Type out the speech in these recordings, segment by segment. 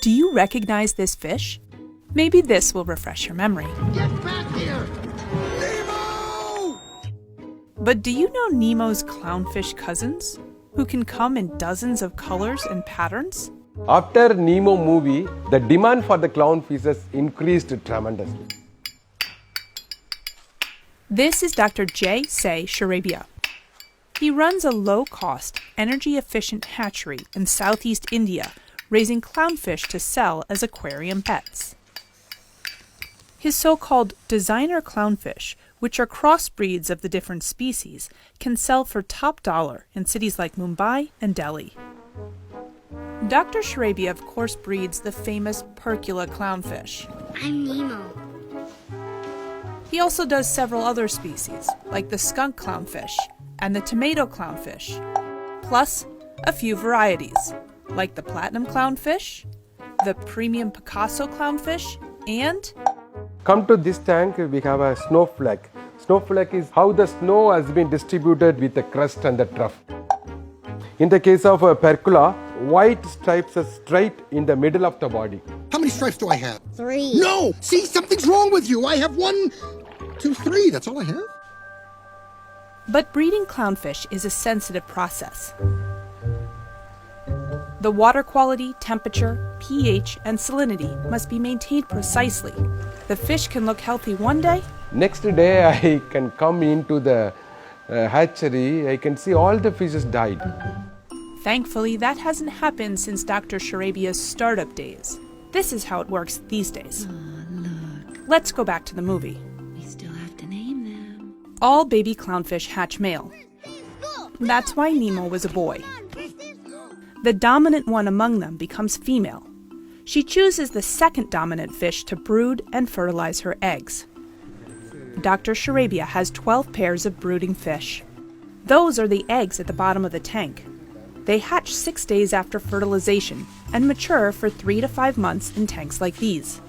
Do you recognize this fish? Maybe this will refresh your memory. Get back here! Nemo! But do you know Nemo's clownfish cousins, who can come in dozens of colors and patterns? After Nemo movie, the demand for the clownfishes increased tremendously. This is Dr. J. Say Sharabia. He runs a low-cost, energy-efficient hatchery in southeast India, raising clownfish to sell as aquarium pets. His so-called designer clownfish, which are crossbreeds of the different species, can sell for top dollar in cities like Mumbai and Delhi. Dr. Sharabia, of course, breeds the famous Percula clownfish. I'm Nemo. He also does several other species, like the skunk clownfish and the tomato clownfish, plus a few varieties, like the platinum clownfish, the premium Picasso clownfish, and... Come to this tank, we have a snowflake. Snowflake is how the snow has been distributed with the crust and the trough. In the case of Percula, white stripes are straight in the middle of the body. How many stripes do I have? 3. No! See, something's wrong with you. I have 1, 2, 3. That's all I have. But breeding clownfish is a sensitive process. The water quality, temperature, pH, and salinity must be maintained precisely. The fish can look healthy one day. Next day, I can come into the hatchery. I can see all the fishes died. Thankfully, that hasn't happened since Dr. Sharabia's startup days. This is how it works these days. Look, Let's go back to the movie. we still have to name them. All baby clownfish hatch male. That's why Nemo was a boy. The dominant one among them becomes female. She chooses the second dominant fish to brood and fertilize her eggs. Dr. Sharabia has 12 pairs of brooding fish. Those are the eggs at the bottom of the tank. They hatch 6 days after fertilization and mature for 3 to 5 months in tanks like these.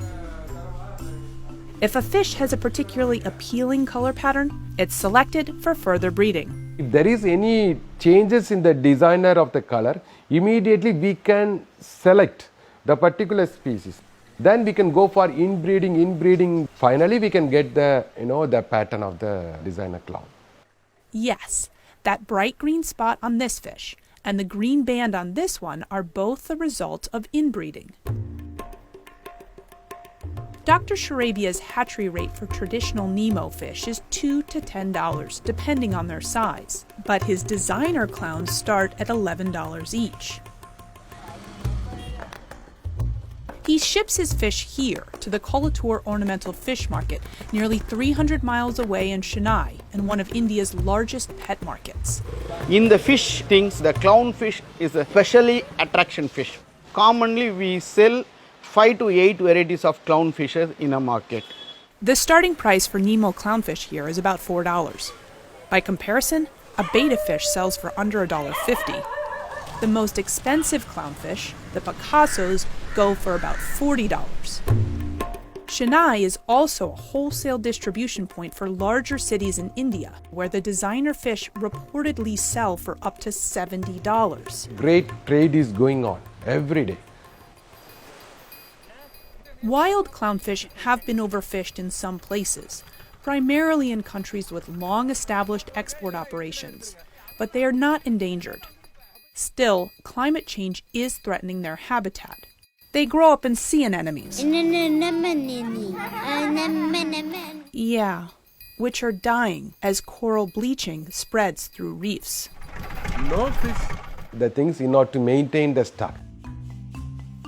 If a fish has a particularly appealing color pattern, it's selected for further breeding. If there is any changes in the designer of the color, immediately we can select the particular species. Then we can go for inbreeding. Finally, we can get the pattern of the designer clown. Yes, that bright green spot on this fish and the green band on this one are both the result of inbreeding. Dr. Sharabia's hatchery rate for traditional Nemo fish is $2 to $10, depending on their size, but his designer clowns start at $11 each. He ships his fish here to the Kolatur Ornamental Fish Market, nearly 300 miles away in Chennai, and one of India's largest pet markets. In the fish things, the clownfish is a specially attraction fish. Commonly, we sell 5 to 8 varieties of clownfishes in a market. The starting price for Nemo clownfish here is about $4. By comparison, a betta fish sells for under $1.50. The most expensive clownfish, the Picassos, go for about $40. Chennai is also a wholesale distribution point for larger cities in India, where the designer fish reportedly sell for up to $70. Great trade is going on every day. Wild clownfish have been overfished in some places, primarily in countries with long-established export operations, but they are not endangered. Still, climate change is threatening their habitat. They grow up in sea anemones. Yeah, which are dying as coral bleaching spreads through reefs. No fish. The things in order to maintain the stock.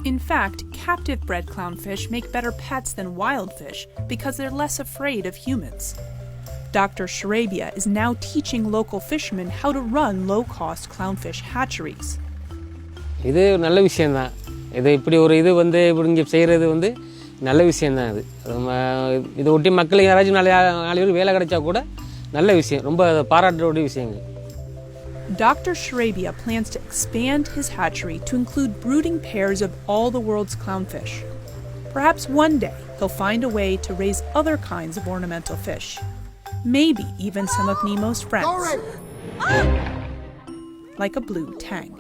In fact, captive-bred clownfish make better pets than wild fish because they're less afraid of humans. Dr. Sharabia is now teaching local fishermen how to run low-cost clownfish hatcheries. இது நல்ல விஷயம்தான். இது இப்படி ஒரு இது இங்கே செய்கிறது நல்ல விஷயம்தான். அது இதை ஒட்டி மக்களுக்கு யாராச்சும் 4 பேர் வேலை கிடைச்சா கூட நல்ல விஷயம். ரொம்ப பாராட்டக்கூடிய விஷயங்கள். Dr. Sharabia plans to expand his hatchery to include brooding pairs of all the world's clownfish. Perhaps one day he'll find a way to raise other kinds of ornamental fish. Maybe even some of Nemo's friends. All right. Like a blue tang.